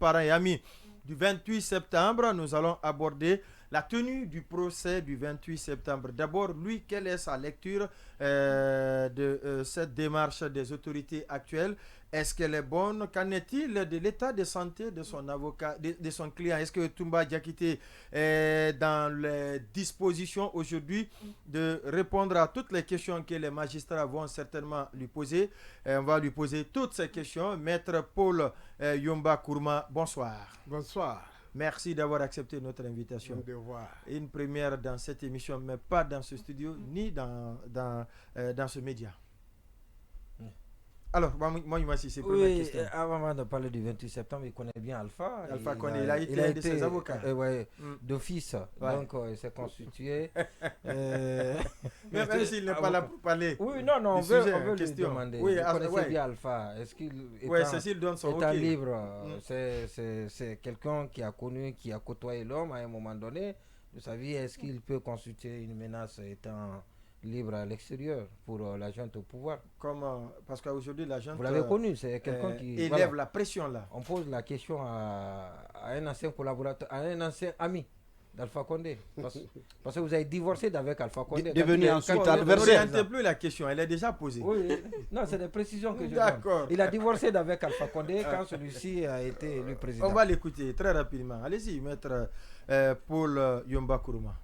parents et amis du 28 septembre. Nous allons aborder la tenue du procès du 28 septembre. D'abord, lui, quelle est sa lecture de cette démarche des autorités actuelles? Est-ce qu'elle est bonne? Qu'en est-il de l'état de santé de son avocat, de son client? Est-ce que Toumba Diakité est dans les dispositions aujourd'hui de répondre à toutes les questions que les magistrats vont certainement lui poser? On va lui poser toutes ces questions. Maître Paul Yomba Kourma, bonsoir. Bonsoir. Merci d'avoir accepté notre invitation. Mon devoir. Une première dans cette émission, mais pas dans ce studio, ni dans ce média. Alors, moi, c'est pour la question. Avant de parler du 28 septembre, il connaît bien Alpha. Alpha Condé, il a été un de ses avocats. D'office. Ouais. Donc, il s'est constitué. Même s'il n'est pas là pour parler. Oui, non, on veut lui demander. Oui, vous connaissez bien Alpha. Est-ce qu'il Cécile donne son étant libre, c'est quelqu'un qui a connu, qui a côtoyé l'homme à un moment donné de sa vie. Est-ce qu'il peut constituer une menace étant libre à l'extérieur pour la junte au pouvoir? Parce qu'aujourd'hui la junte, vous l'avez connu, c'est quelqu'un qui élève la pression là. On pose la question à un ancien collaborateur, à un ancien ami d'Alpha Condé, parce que vous avez divorcé d'avec Alpha Condé. Devenu ensuite adversaire. Ne plus la question, elle est déjà posée. Oui, non, c'est des précisions que je D'accord. donne. Il a divorcé d'avec Alpha Condé quand celui-ci a été élu président. On va l'écouter très rapidement. Allez-y, maître Paul Yomba Kourma.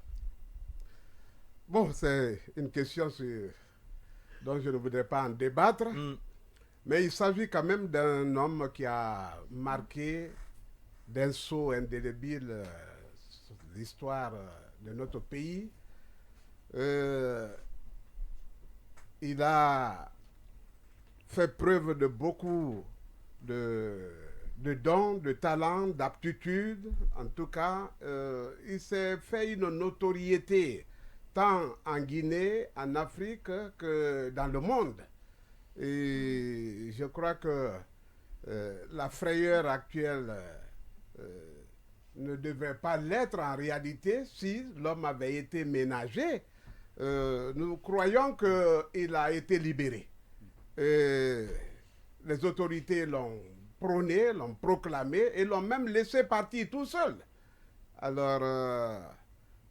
Bon, c'est une question dont je ne voudrais pas en débattre, mais il s'agit quand même d'un homme qui a marqué d'un sceau indélébile l'histoire de notre pays. Il a fait preuve de beaucoup de dons, de talents, d'aptitudes. En tout cas, il s'est fait une notoriété tant en Guinée, en Afrique que dans le monde. Et je crois que la frayeur actuelle ne devait pas l'être en réalité si l'homme avait été ménagé. Nous croyons qu'il a été libéré. Les autorités l'ont prôné, l'ont proclamé et l'ont même laissé partir tout seul. Alors,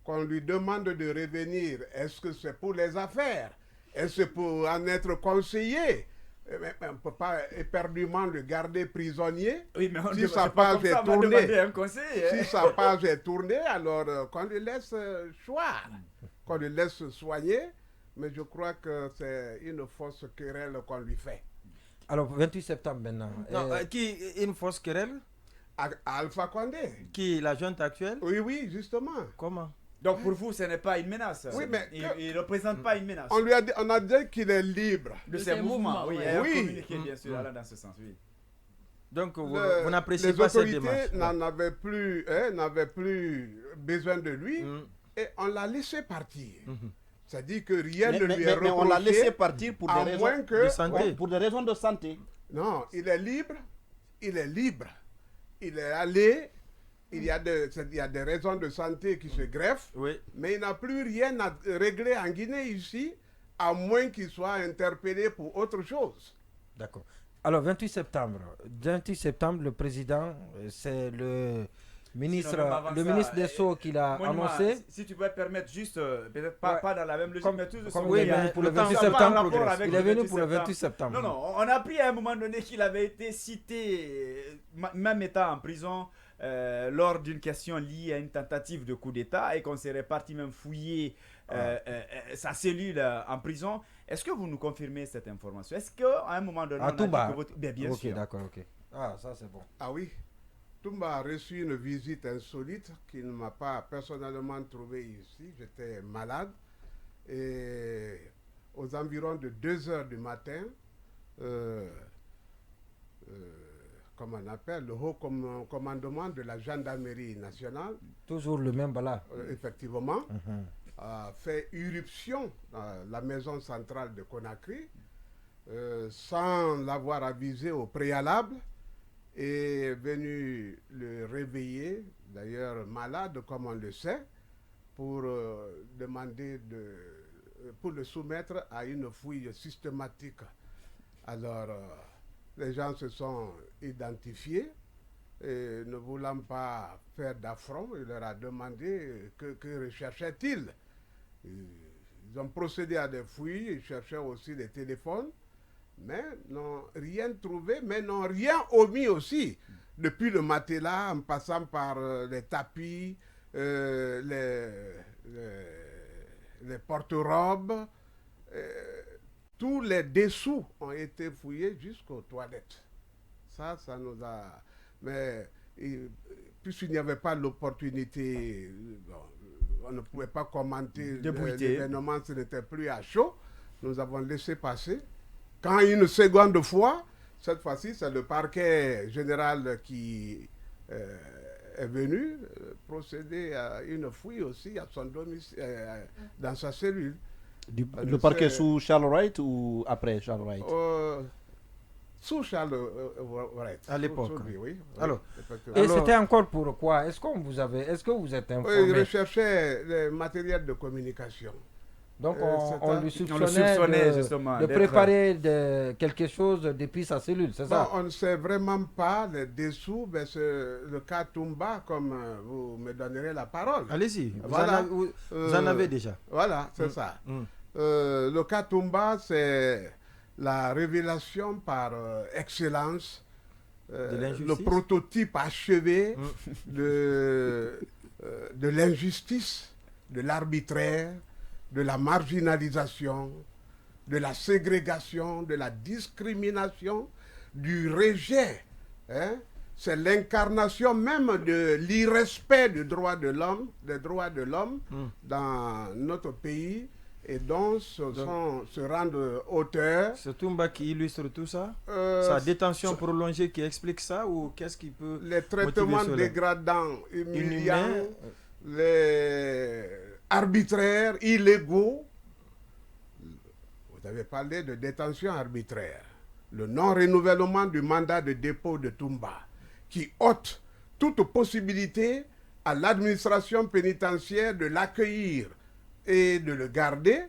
qu'on lui demande de revenir, est-ce que c'est pour les affaires? Est-ce pour en être conseiller? Mais on ne peut pas éperdument le garder prisonnier. Oui, mais si sa page est tournée, si sa page est tournée, alors qu'on lui laisse choir, qu'on lui laisse soigner. Mais je crois que c'est une fausse querelle qu'on lui fait. Alors, 28 septembre maintenant. Non, qui une fausse querelle? Alpha Condé. Qui, la junte actuelle? Oui, justement. Comment? Donc pour vous, ce n'est pas une menace. Oui, mais il ne représente pas une menace. On a dit qu'il est libre de ses mouvements. Oui, il y a un communiqué, bien sûr, allant dans ce sens. Oui. Donc vous n'appréciez pas cette démarche. Les autorités n'avaient plus besoin de lui et on l'a laissé partir. C'est-à-dire que rien ne lui est reproché. Mais on l'a laissé partir pour des raisons de santé. Pour des raisons de santé. Non, il est libre. Il est allé. Il y a des raisons de santé qui se greffent, mais il n'a plus rien à régler en Guinée ici, à moins qu'il soit interpellé pour autre chose. D'accord. Alors, 28 septembre, le président, c'est le ministre des Sceaux qui l'a annoncé. Si tu peux permettre juste, peut-être pas dans la même logique, mais tout de suite. Pour le 28 septembre, il est venu pour le 28 septembre. Non, on a appris à un moment donné qu'il avait été cité, même étant en prison, lors d'une question liée à une tentative de coup d'État et qu'on serait parti même fouiller sa cellule en prison. Est-ce que vous nous confirmez cette information? Est-ce qu'à un moment donné, bien sûr. D'accord, ok. Ah, ça c'est bon. Ah oui. Toumba a reçu une visite insolite qu'il ne m'a pas personnellement trouvé ici. J'étais malade. Et aux environs de 2 heures du matin, comme on appelle, le haut commandement de la gendarmerie nationale. Toujours le même Bala. Effectivement. A fait irruption dans la maison centrale de Conakry sans l'avoir avisé au préalable et est venu le réveiller, d'ailleurs malade comme on le sait, pour demander pour le soumettre à une fouille systématique. Alors, les gens se sont identifiés Et ne voulant pas faire d'affront, il leur a demandé que recherchaient-ils. Ils ont procédé à des fouilles, ils cherchaient aussi des téléphones, mais n'ont rien trouvé, mais n'ont rien omis aussi. Depuis le matelas, en passant par les tapis, les porte-robes, tous les dessous ont été fouillés jusqu'aux toilettes. Ça nous a... Mais puisqu'il n'y avait pas l'opportunité, on ne pouvait pas commenter l'événement, ce n'était plus à chaud, nous avons laissé passer. Quand une seconde fois, cette fois-ci, c'est le parquet général qui est venu procéder à une fouille aussi à son domicile, dans sa cellule. Le parquet sous Charles Wright ou après Charles Wright? Sous Charles Wright. À l'époque. Oui. Alors, et c'était encore pour quoi? Est-ce que vous êtes informé? Il recherchait le matériel de communication. Donc on lui soupçonnait justement de préparer quelque chose depuis sa cellule, c'est ça? On ne sait vraiment pas les dessous, mais c'est le cas Toumba, comme vous me donnerez la parole. Allez-y, voilà. vous en avez déjà. Voilà, c'est ça. Le cas Toumba, c'est la révélation par excellence, le prototype achevé de l'injustice, de l'arbitraire, de la marginalisation, de la ségrégation, de la discrimination, du rejet. C'est l'incarnation même de l'irrespect des droits de l'homme dans notre pays, et dont se rendent auteurs. C'est Toumba qui illustre tout ça? Sa détention prolongée qui explique ça, ou qu'est-ce qui peut... Les traitements dégradants, humiliants, les arbitraires, illégaux. Vous avez parlé de détention arbitraire. Le non-renouvellement du mandat de dépôt de Toumba, qui ôte toute possibilité à l'administration pénitentiaire de l'accueillir et de le garder,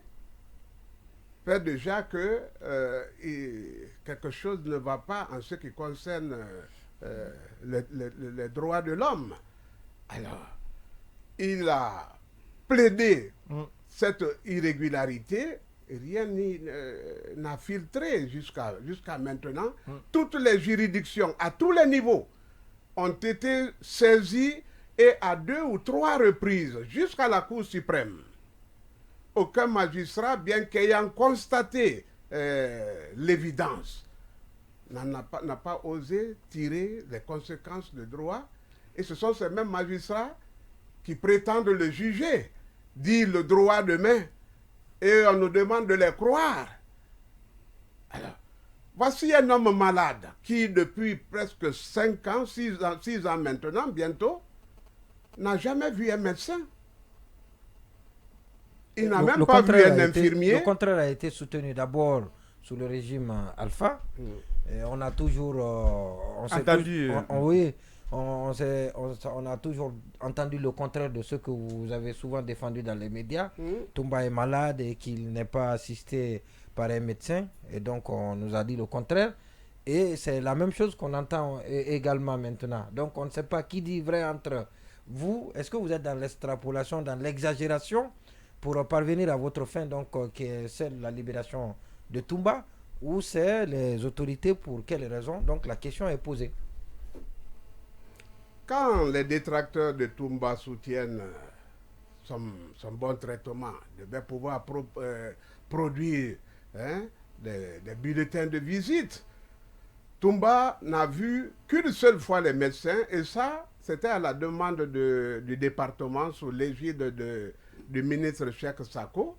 fait déjà que quelque chose ne va pas en ce qui concerne les droits de l'homme. Alors, il a plaidé cette irrégularité, rien n'a filtré jusqu'à maintenant. Toutes les juridictions, à tous les niveaux, ont été saisies, et à 2 ou 3 reprises, jusqu'à la Cour suprême. Aucun magistrat, bien qu'ayant constaté l'évidence, n'a pas osé tirer les conséquences de droit. Et ce sont ces mêmes magistrats qui prétendent le juger, dire le droit demain, et on nous demande de les croire. Alors, voici un homme malade qui, depuis presque 5 ans, 6 ans maintenant, bientôt, n'a jamais vu un médecin. Il n'a même pas vu un infirmier. Le contraire a été soutenu d'abord sous le régime Alpha. Et on a toujours entendu. On a toujours entendu le contraire de ce que vous avez souvent défendu dans les médias. Toumba est malade et qu'il n'est pas assisté par un médecin. Et donc on nous a dit le contraire. Et c'est la même chose qu'on entend également maintenant. Donc on ne sait pas qui dit vrai entre vous. Est-ce que vous êtes dans l'extrapolation, dans l'exagération pour parvenir à votre fin, donc qui est celle de la libération de Toumba, ou c'est les autorités pour quelles raisons? Donc la question est posée. Quand les détracteurs de Toumba soutiennent son bon traitement, ils devaient pouvoir produire des bulletins de visite. Toumba n'a vu qu'une seule fois les médecins, et ça, c'était à la demande du département sous l'égide du ministre Cheikh Sako.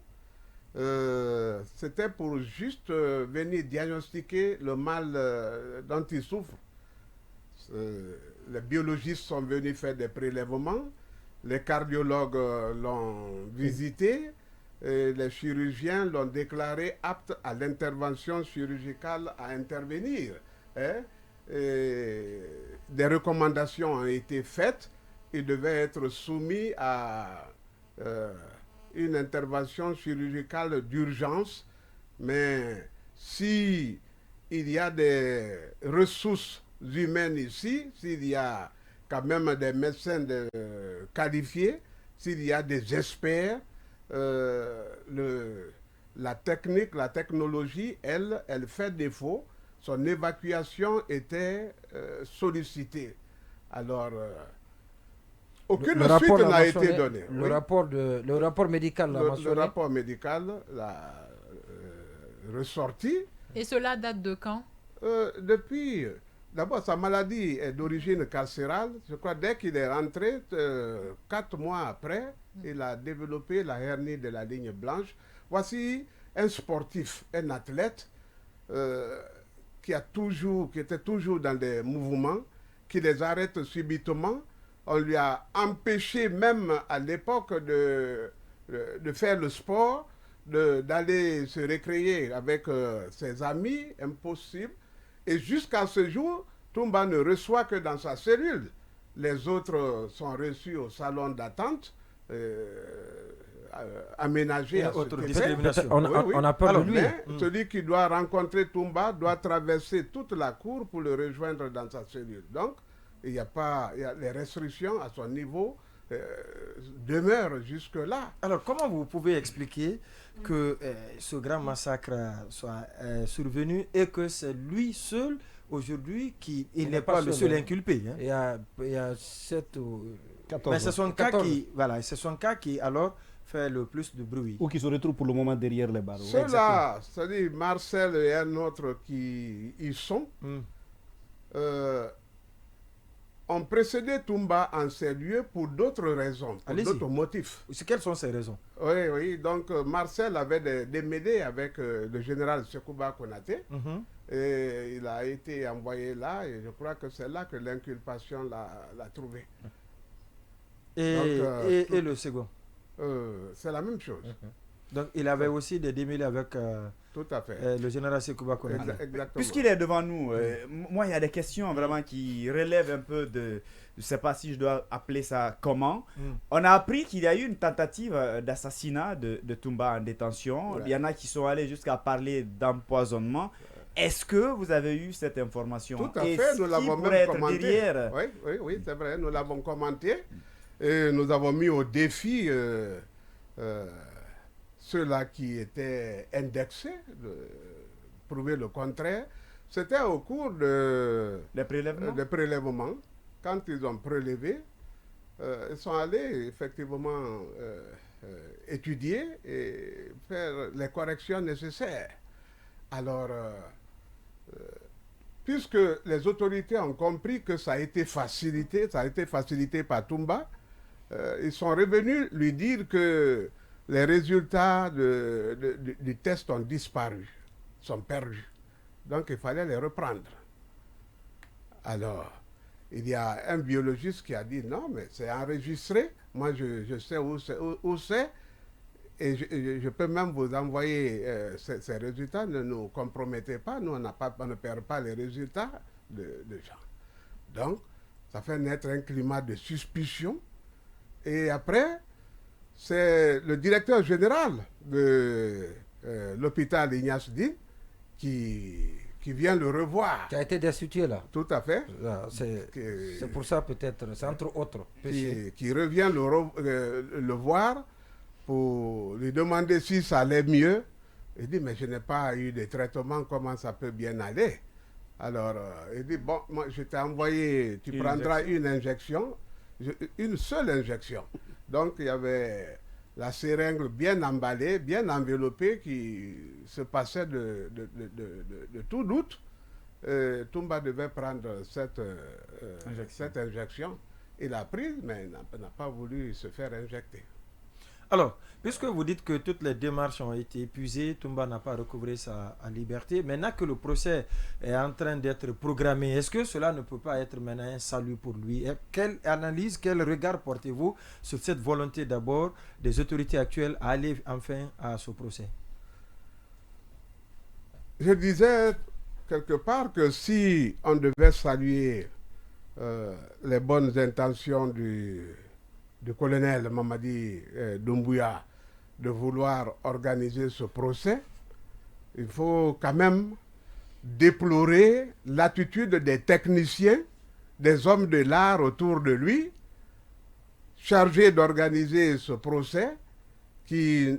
C'était pour juste venir diagnostiquer le mal dont il souffre. Les biologistes sont venus faire des prélèvements, les cardiologues l'ont visité, et les chirurgiens l'ont déclaré apte à l'intervention chirurgicale à intervenir. Et des recommandations ont été faites. Il devait être soumis à une intervention chirurgicale d'urgence, mais si il y a des ressources humaines ici, s'il y a quand même des médecins qualifiés, s'il y a des experts, la technique, la technologie, elle fait défaut. Son évacuation était sollicitée. Alors, aucune suite n'a été donnée. Le rapport médical l'a mentionné. Le rapport médical l'a ressorti. Et cela date de quand? Depuis, d'abord, sa maladie est d'origine carcérale. Je crois dès qu'il est rentré, 4 mois après, il a développé la hernie de la ligne blanche. Voici un sportif, un athlète qui était toujours dans des mouvements, qui les arrête subitement. On lui a empêché même à l'époque de faire le sport, d'aller se récréer avec ses amis, impossible. Et jusqu'à ce jour, Toumba ne reçoit que dans sa cellule. Les autres sont reçus au salon d'attente, aménagé à autre ce discrimination. On a peur de lui. Mais celui qui doit rencontrer Toumba doit traverser toute la cour pour le rejoindre dans sa cellule. Donc, il y a les restrictions à son niveau demeurent jusque-là. Alors, comment vous pouvez expliquer que ce grand massacre soit survenu et que c'est lui seul aujourd'hui il n'est pas le seul inculpé, hein? Il y a 7 ou 14. Mais c'est son cas qui alors fait le plus de bruit. Ou qui se retrouve pour le moment derrière les barreaux. Ceux-là, c'est-à-dire Marcel et un autre qui y sont, ont précédé Toumba en ces lieux pour d'autres raisons, pour d'autres motifs. Quelles sont ces raisons? Oui. Donc, Marcel avait des mêlées avec le général Sekouba Konaté. Et il a été envoyé là, et je crois que c'est là que l'inculpation l'a trouvé. Et le second? C'est la même chose. Donc, il avait aussi des démêlés avec tout à fait. Le général Sekouba Konaté. Puisqu'il est devant nous, moi, il y a des questions vraiment qui relèvent un peu de... Je ne sais pas si je dois appeler ça comment. On a appris qu'il y a eu une tentative d'assassinat de Toumba en détention. Il y en a qui sont allés jusqu'à parler d'empoisonnement. Est-ce que vous avez eu cette information? Tout à fait, nous l'avons même commenté. Derrière... Oui, c'est vrai, nous l'avons commenté. Et nous avons mis au défi ceux-là qui étaient indexés, de prouver le contraire. C'était au cours des prélèvements. Quand ils ont prélevé, ils sont allés effectivement étudier et faire les corrections nécessaires. Alors, puisque les autorités ont compris que ça a été facilité par Toumba, ils sont revenus lui dire que les résultats du test ont disparu, sont perdus. Donc il fallait les reprendre. Alors, il y a un biologiste qui a dit non, mais c'est enregistré. Moi, je sais où c'est. Et je peux même vous envoyer ces résultats. Ne nous compromettez pas. Nous, on ne perd pas les résultats de gens. Donc, ça fait naître un climat de suspicion. Et après, c'est le directeur général de l'hôpital Ignace Dine qui vient le revoir. Qui a été destitué là. Tout à fait. C'est pour ça peut-être, c'est entre autres. Qui revient le voir pour lui demander si ça allait mieux. Il dit, mais je n'ai pas eu de traitement, comment ça peut bien aller? Alors, il dit, bon, moi je t'ai envoyé, tu prendras une injection, une seule injection. Donc, il y avait la seringue bien emballée, bien enveloppée, qui se passait de tout doute. Toumba devait prendre cette injection. Il a pris, mais il n'a pas voulu se faire injecter. Alors, puisque vous dites que toutes les démarches ont été épuisées, Toumba n'a pas recouvré sa liberté, maintenant que le procès est en train d'être programmé, est-ce que cela ne peut pas être maintenant un salut pour lui? Quelle analyse, quel regard portez-vous sur cette volonté d'abord des autorités actuelles à aller enfin à ce procès? Je disais quelque part que si on devait saluer les bonnes intentions du colonel Mamadi Doumbouya de vouloir organiser ce procès, il faut quand même déploré l'attitude des techniciens, des hommes de l'art autour de lui, chargés d'organiser ce procès, qui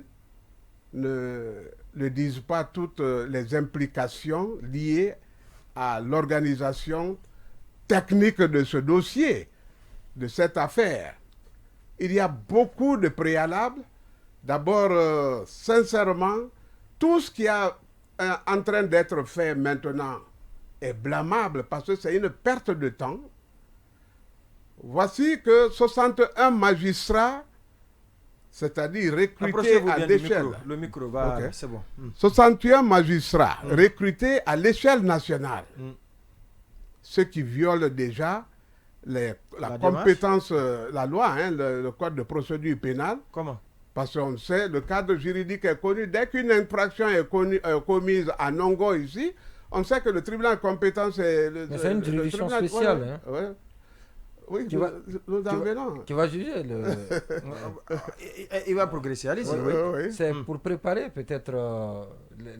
ne disent pas toutes les implications liées à l'organisation technique de ce dossier, de cette affaire. Il y a beaucoup de préalables. D'abord, sincèrement, tout ce qui est en train d'être fait maintenant est blâmable parce que c'est une perte de temps. Voici que 61 magistrats, c'est-à-dire recrutés à l'échelle. Le micro va, Ok. c'est bon. 61 magistrats recrutés à l'échelle nationale. Ce qui viole déjà la compétence, la loi, hein, le code de procédure pénale. Comment? Parce qu'on sait, le cadre juridique est connu. Dès qu'une infraction est commise à Nongo ici, on sait que le tribunal compétent, c'est Mais c'est une juridiction spéciale. Ouais, ouais. Oui, Tu vas- nous en venons. Qui va juger le... Il va progresser, allez-y. Oui, oui. oui, oui. C'est pour préparer peut-être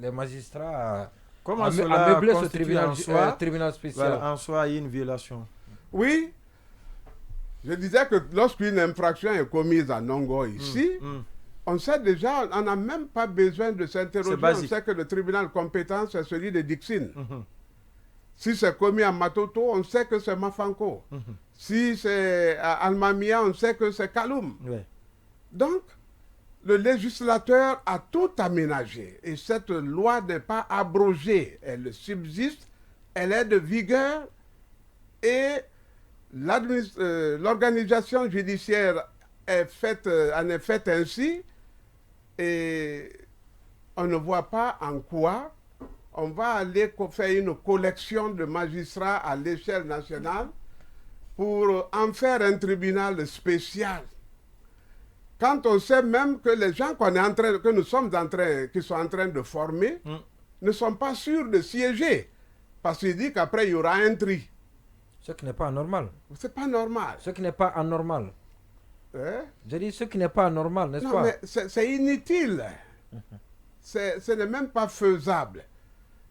les magistrats Comment à cela meubler ce constitue en soi, tribunal spécial. voilà, en soi, il y a une violation. Oui, je disais que lorsqu'une infraction est commise à Nongo ici, on sait déjà, on n'a même pas besoin de C'est s'interroger. On basique. sait que le tribunal compétent, c'est celui de Dixine. Si c'est commis à Matoto, on sait que c'est Mafanko. Si c'est à Almamia, on sait que c'est Kaloum. Ouais. Donc, le législateur a tout aménagé. Et cette loi n'est pas abrogée. Elle subsiste, elle est de vigueur. Et l'organisation judiciaire en est faite ainsi. Et on ne voit pas en quoi on va aller faire une collection de magistrats à l'échelle nationale pour en faire un tribunal spécial. Quand on sait même que les gens qui sont en train de former ne sont pas sûrs de siéger, parce qu'il dit qu'après il y aura un tri. Ce qui n'est pas anormal. C'est pas normal. Ce qui n'est pas anormal. Hein? Je dis ce qui n'est pas anormal, n'est-ce Non, pas? mais c'est inutile. Ce n'est même pas faisable.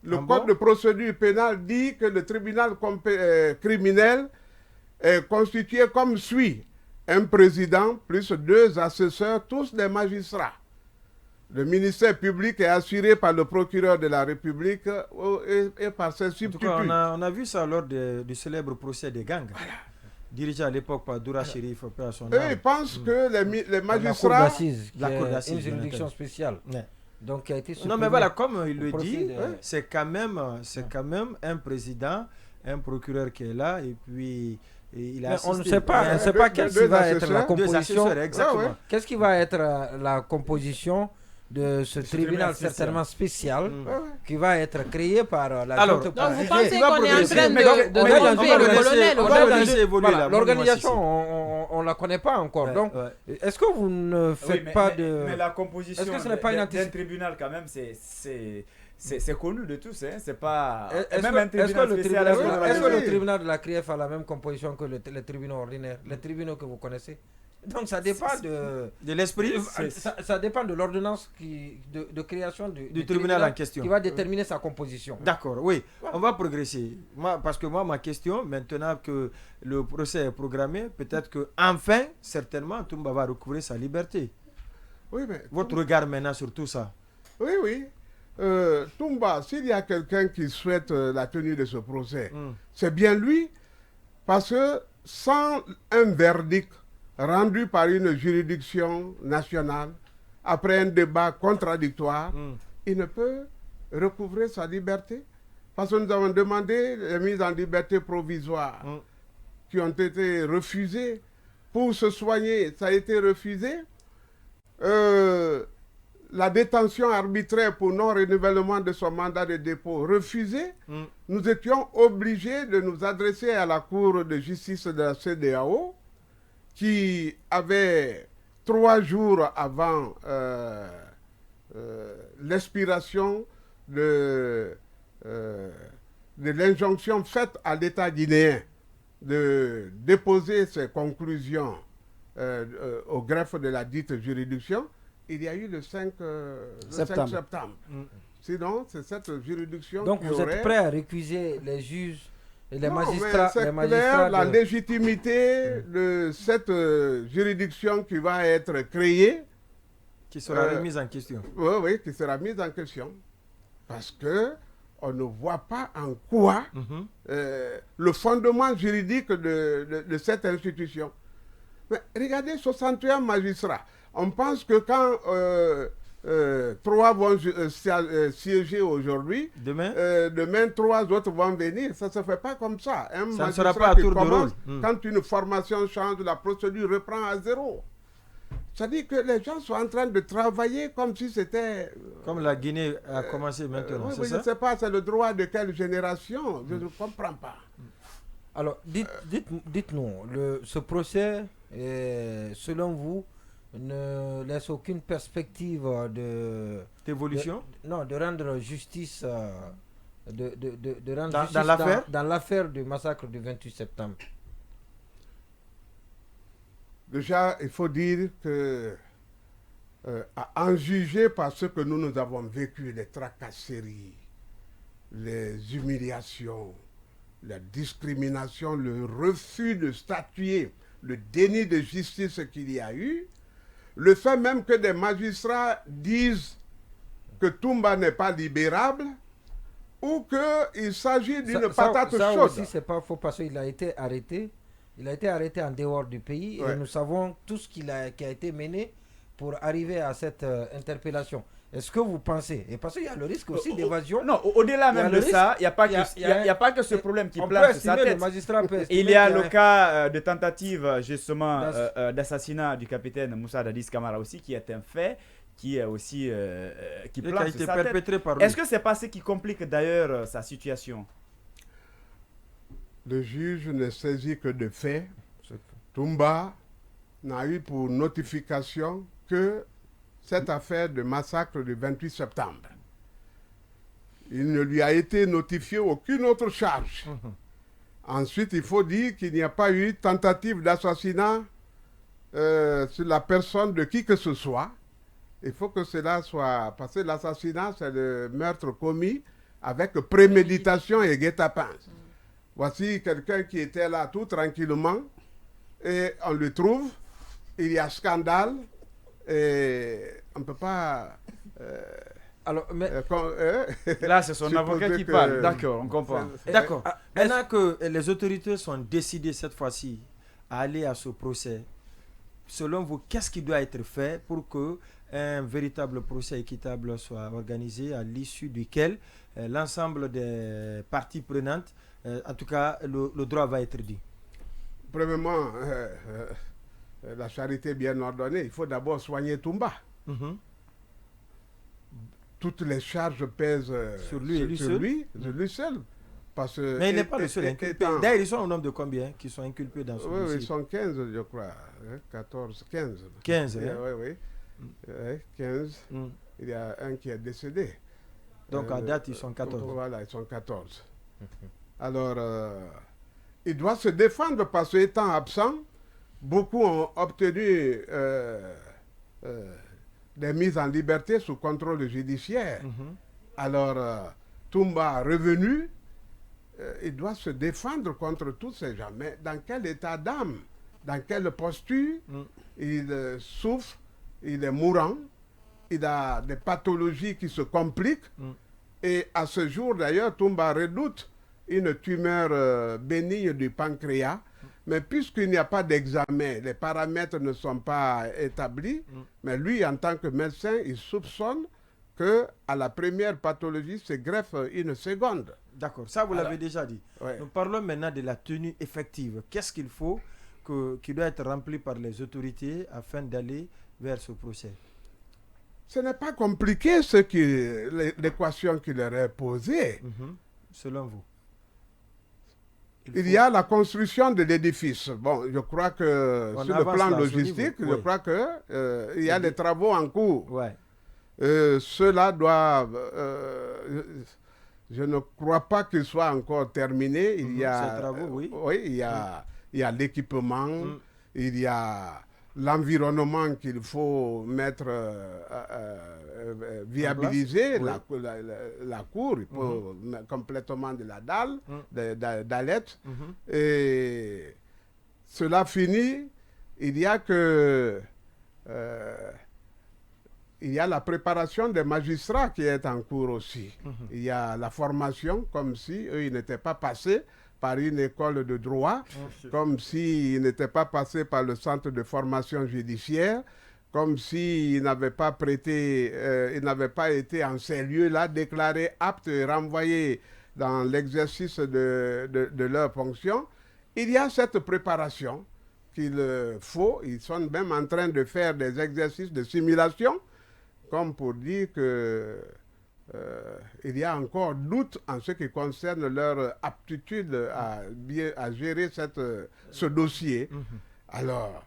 Le Ah code bon? de procédure pénale dit que le tribunal criminel est constitué comme suit. Un président plus 2 assesseurs, tous des magistrats. Le ministère public est assuré par le procureur de la République et par ses En tout substituts. cas, on a vu ça lors du célèbre procès des gangs. Dirigé à l'époque par Doura Chérif, paix à son Eux, âme. ils pensent que les La cour magistrats... d'assises, qui La cour est d'assises, une juridiction bien spéciale. Ouais. Donc, qui a été Non, supprimée mais voilà, comme il le au dit, profit de- c'est quand même un président, un procureur qui est là, et puis il a Mais on ne assisté. sait pas, on ne sait deux- pas quelle deux va être la assesseurs, Deux composition. assesseurs, exactement. Ouais, ouais. Qu'est-ce qui va être la composition de ce tribunal spécial. certainement spécial Mm. Ouais, ouais. qui va être créé par la Alors, junte non, Donc, vous parisienne. pensez il va qu'on est en progresser. train Mais donc, de on est dans enlever une- le on colonel va aujourd'hui? laisser évoluer Voilà, là, l'organisation, moi, on ne la connaît pas encore. Ouais, Donc, ouais. est-ce que vous ne faites Oui, pas mais, de... mais la composition Est-ce que ce n'est pas une d'un anticipation? tribunal, quand même, c'est connu de tous. Hein. C'est pas. Est-ce Même que- un tribunal est-ce que le spécial, tribunal- est-ce qu'on va est-ce que dire? le tribunal de la CRIEF a la même composition que les tribunaux ordinaires, les tribunaux que vous connaissez? Donc ça dépend de... De l'esprit Ça dépend de l'ordonnance de création du tribunal en question. qui va déterminer sa composition. D'accord, oui, on va progresser. Parce que ma question, maintenant que le procès est programmé, peut-être que enfin, certainement, Toumba va recouvrir sa liberté. Oui, mais Votre regard maintenant sur tout ça. oui, oui. Toumba, s'il y a quelqu'un qui souhaite la tenue de ce procès, c'est bien lui, parce que sans un verdict rendu par une juridiction nationale, après un débat contradictoire, il ne peut recouvrer sa liberté. Parce que nous avons demandé les mises en liberté provisoire qui ont été refusées. Pour se soigner, ça a été refusé. La détention arbitraire pour non-renouvellement de son mandat de dépôt refusée. Nous étions obligés de nous adresser à la Cour de justice de la CEDEAO qui avait 3 jours avant l'expiration de l'injonction faite à l'État guinéen de déposer ses conclusions au greffe de la dite juridiction. Il y a eu le 5 septembre. Sinon, c'est cette juridiction Donc qui vous aurait... êtes prêt à récuser les juges et les Non, mais magistrats, c'est les clair, magistrats la de- légitimité de cette juridiction qui va être créée, Qui sera remise en question. oui, qui sera mise en question. Parce que on ne voit pas en quoi Mhm. le fondement juridique de cette institution. Mais regardez, 61 magistrats. On pense que quand 3 vont siéger aujourd'hui, Demain, demain 3 autres vont venir. Ça ne se fait pas comme ça. Un ça ne magistrat sera pas à qui tour de rôle. commence, Mm. quand une formation change, la procédure reprend à zéro. C'est-à-dire que les gens sont en train de travailler comme si c'était... Comme la Guinée a commencé maintenant, oui, c'est oui, je ça ne sais pas, c'est le droit de quelle génération. Je ne comprends pas. Alors, dites-nous, ce procès, selon vous, ne laisse aucune perspective d'évolution de rendre justice de rendre Dans justice l'affaire dans l'affaire du massacre du 28 septembre. Déjà, il faut dire que, à en juger par ce que nous avons vécu, les tracasseries, les humiliations, la discrimination, le refus de statuer, le déni de justice qu'il y a eu, le fait même que des magistrats disent que Toumba n'est pas libérable ou qu'il s'agit d'une patate ça chaude. aussi, c'est pas faux parce qu'il a été arrêté. Il a été arrêté en dehors du pays Ouais. et nous savons tout ce qui a été mené pour arriver à cette interpellation. Est-ce que vous pensez, et parce qu'il y a le risque aussi d'évasion, Non, au-delà Il y a même le de ça, il n'y a pas il y a- que il y a- il y a pas que ce problème qui on peut plane sur sa estimer, le tête. magistrat peut Et estimer il y a qu'il le cas de tentative justement D'ass- d'assassinat du capitaine Moussa Dadis Camara aussi, qui est un fait qui est aussi qui et qui a plane sur été sa tête. perpétré par lui. Est-ce que c'est pas ce qui complique d'ailleurs sa situation? Le juge ne saisit que de faits. Toumba n'a eu pour notification que cette affaire de massacre du 28 septembre. Il ne lui a été notifié aucune autre charge. Ensuite, il faut dire qu'il n'y a pas eu tentative d'assassinat sur la personne de qui que ce soit. Il faut que cela soit... Parce que l'assassinat, c'est le meurtre commis avec préméditation et guet-apens. Voici quelqu'un qui était là tout tranquillement et on le trouve, il y a scandale et on ne peut pas... Alors, mais Là, c'est son supposer avocat qui que- parle. D'accord, on comprend. D'accord. Maintenant que les autorités sont décidées cette fois-ci à aller à ce procès, selon vous, qu'est-ce qui doit être fait pour que un véritable procès équitable soit organisé, à l'issue duquel l'ensemble des parties prenantes, en tout cas, le droit va être dit? Premièrement, la charité bien ordonnée, il faut d'abord soigner Toumba. Mhm. Toutes les charges pèsent Sur lui et lui seul. sur lui seul. Parce que, Mais il n'est pas le seul inculpé. étant- D'ailleurs, ils sont au nombre de combien qui sont inculpés dans ce Oui, oui, dossier? ils sont 15, je crois. 14, 15. 15, Oui, hein? oui, oui. 15. Mm. Il y a un qui est décédé. Donc à date, ils sont 14. Voilà, ils sont 14. Alors, il doit se défendre parce qu'étant absent, beaucoup ont obtenu des mises en liberté sous contrôle judiciaire. Mhm. Alors, Toumba revenu, il doit se défendre contre tous ces gens. Mais dans quel état d'âme, dans quelle posture, Mm. il souffre, il est mourant, il a des pathologies qui se compliquent. Mm. Et à ce jour, d'ailleurs, Toumba redoute une tumeur bénigne du pancréas. Mais puisqu'il n'y a pas d'examen, les paramètres ne sont pas établis, mais lui, en tant que médecin, il soupçonne qu'à la première pathologie se greffe une seconde. D'accord, ça vous l'avez déjà dit. Ouais. Nous parlons maintenant de la tenue effective. Qu'est-ce qu'il faut qui doit être rempli par les autorités afin d'aller vers ce procès? Ce n'est pas compliqué l'équation qui leur est posée. Mhm. Selon vous? Il y a la construction de l'édifice. Bon, je crois que On sur le avance plan là, à ce logistique, niveau, je oui. crois que il y a des travaux en cours. Ouais. Ceux-là doivent... je ne crois pas qu'ils soient encore terminés. Il y a... Ces travaux, oui. Oui, il y a l'équipement, Mm. il y a l'environnement qu'il faut mettre, viabiliser, Oui. la cour, il faut mettre complètement de la dalle, d'alette. Mhm. Et cela finit, il y a que... il y a la préparation des magistrats qui est en cours aussi. Il y a la formation, comme si eux, ils n'étaient pas passés par une école de droit, comme s'ils n'étaient pas passés par le centre de formation judiciaire, comme s'ils n'avaient pas prêté, ils n'avaient pas été en ces lieux-là déclarés aptes et renvoyés dans l'exercice de leur fonction. Il y a cette préparation qu'il faut. Ils sont même en train de faire des exercices de simulation, comme pour dire que il y a encore doute en ce qui concerne leur aptitude à gérer ce dossier. Alors,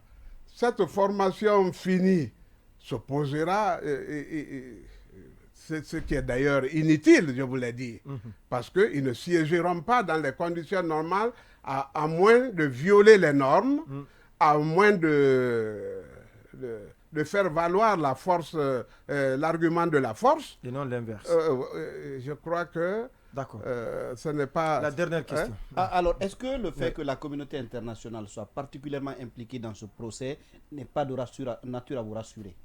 cette formation finie se posera, c'est ce qui est d'ailleurs inutile, je vous l'ai dit, parce qu'ils ne siégeront pas dans les conditions normales, à moins de violer les normes, à moins de faire valoir la force, l'argument de la force. Et non l'inverse. Je crois que D'accord. ce n'est pas... La dernière question. Alors, est-ce que le fait que la communauté internationale soit particulièrement impliquée dans ce procès n'est pas de nature à vous rassurer?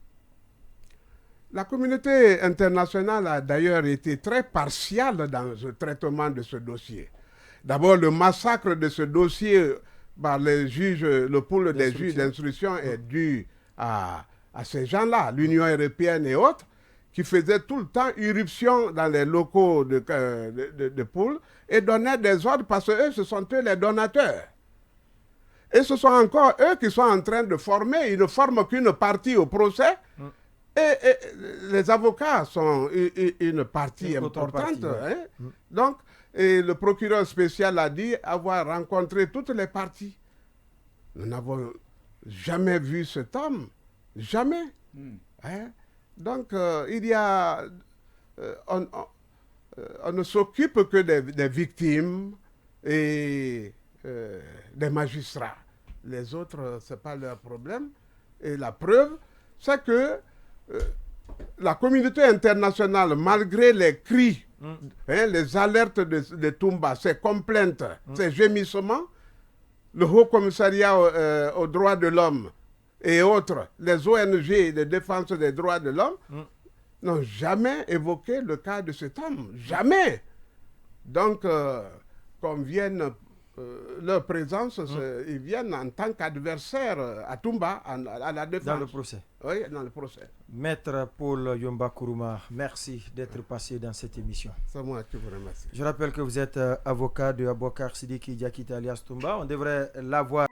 La communauté internationale a d'ailleurs été très partiale dans le traitement de ce dossier. D'abord, le massacre de ce dossier par les juges, le pool des juges d'instruction est dû à ces gens-là, l'Union européenne et autres, qui faisaient tout le temps irruption dans les locaux de pool et donnaient des ordres parce qu'eux, ce sont eux les donateurs. Et ce sont encore eux qui sont en train de former, ils ne forment qu'une partie au procès. Et les avocats sont une partie importante. Donc, et le procureur spécial a dit avoir rencontré toutes les parties. Nous n'avons jamais vu cet homme. Jamais. Donc, il y a... on ne s'occupe que des victimes et des magistrats. Les autres, ce n'est pas leur problème. Et la preuve, c'est que la communauté internationale, malgré les cris, les alertes de Toumba, ses complaintes, ses gémissements, le Haut Commissariat aux droits de l'homme et autres, les ONG de défense des droits de l'homme, n'ont jamais évoqué le cas de cet homme. Jamais. Donc, qu'on vienne, leur présence, ils viennent en tant qu'adversaires à Toumba, à la défense. Dans le procès. Oui, dans le procès. Maître Paul Yomba Kourouma, merci d'être passé dans cette émission. C'est moi qui vous remercie. Je rappelle que vous êtes avocat de Abouakar Sidiki Diakité alias Toumba. On devrait l'avoir